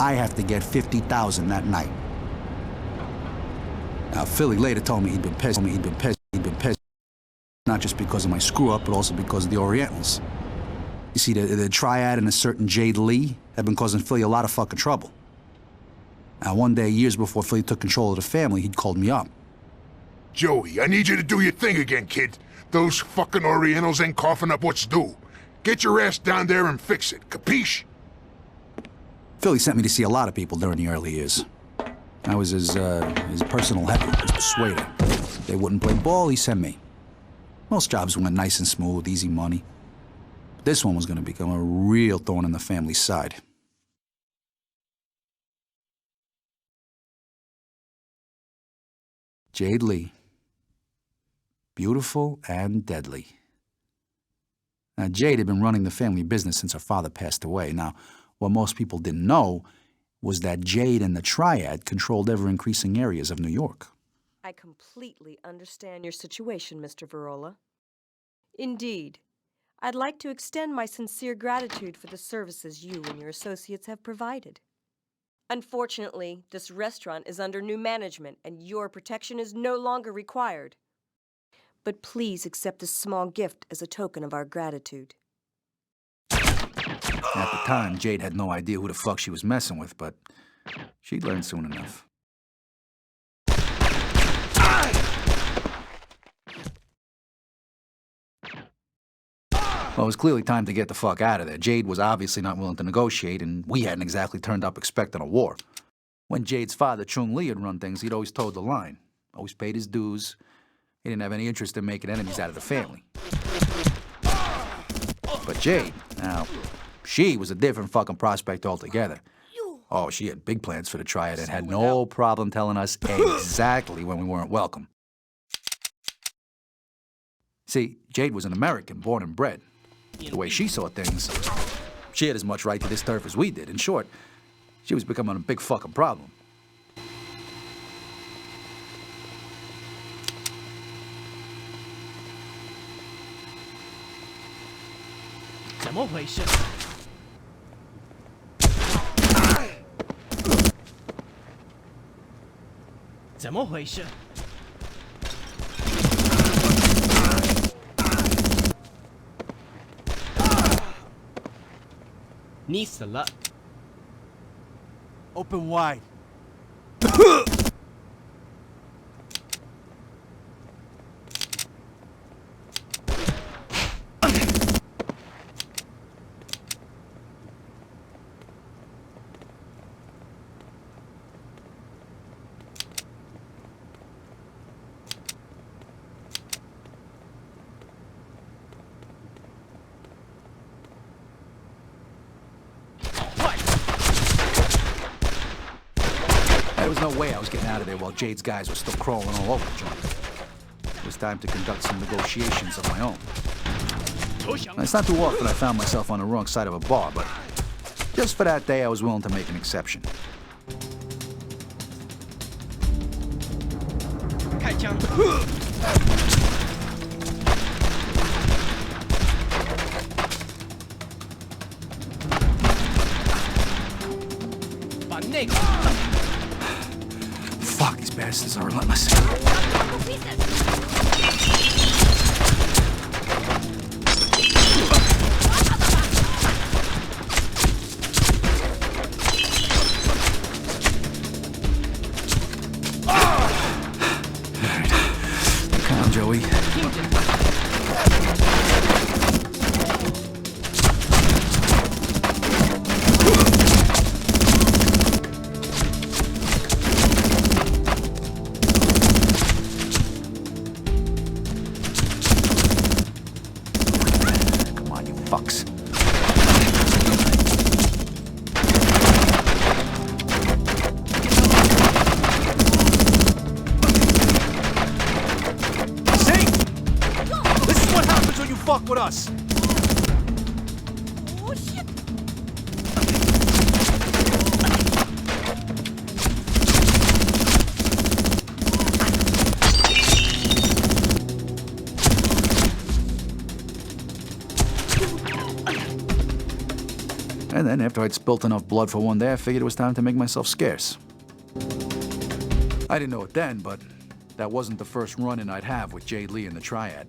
I have to get $50,000 that night. Now, Philly later told me he'd been pissed. Not just because of my screw-up, but also because of the Orientals. You see, the triad and a certain Jade Lee have been causing Philly a lot of fucking trouble. Now, one day, years before Philly took control of the family, he'd called me up. Joey, I need you to do your thing again, kid. Those fucking Orientals ain't coughing up what's due. Get your ass down there and fix it, capiche? Philly sent me to see a lot of people during the early years. I was his personal heavy, his persuader. If they wouldn't play ball, he sent me. Most jobs went nice and smooth, easy money. But this one was gonna become a real thorn in the family's side. Jade Lee. Beautiful and deadly. Now, Jade had been running the family business since her father passed away. Now, what most people didn't know was that Jade and the Triad controlled ever-increasing areas of New York. I completely understand your situation, Mr. Verola. Indeed, I'd like to extend my sincere gratitude for the services you and your associates have provided. Unfortunately, this restaurant is under new management and your protection is no longer required. But please accept this small gift as a token of our gratitude. At the time, Jade had no idea who the fuck she was messing with, but she'd learn soon enough. Well, it was clearly time to get the fuck out of there. Jade was obviously not willing to negotiate, and we hadn't exactly turned up expecting a war. When Jade's father, Chung Lee, had run things, he'd always toed the line. Always paid his dues. He didn't have any interest in making enemies out of the family. But Jade, now, she was a different fucking prospect altogether. Oh, she had big plans for the Triad and had no problem telling us exactly when we weren't welcome. See, Jade was an American, born and bred. The way she saw things, she had as much right to this turf as we did. In short, she was becoming a big fucking problem. Open wide. There was no way I was getting out of there while Jade's guys were still crawling all over the joint. It was time to conduct some negotiations of my own. Now, it's not too often I found myself on the wrong side of a bar, but just for that day, I was willing to make an exception. Fuck, these bastards are relentless. Come on, Joey. Fucks. See? This is what happens when you fuck with us. Oh, shit! And then after I'd spilt enough blood for one day, I figured it was time to make myself scarce. I didn't know it then, but that wasn't the first run-in I'd have with Jade Lee and the Triad.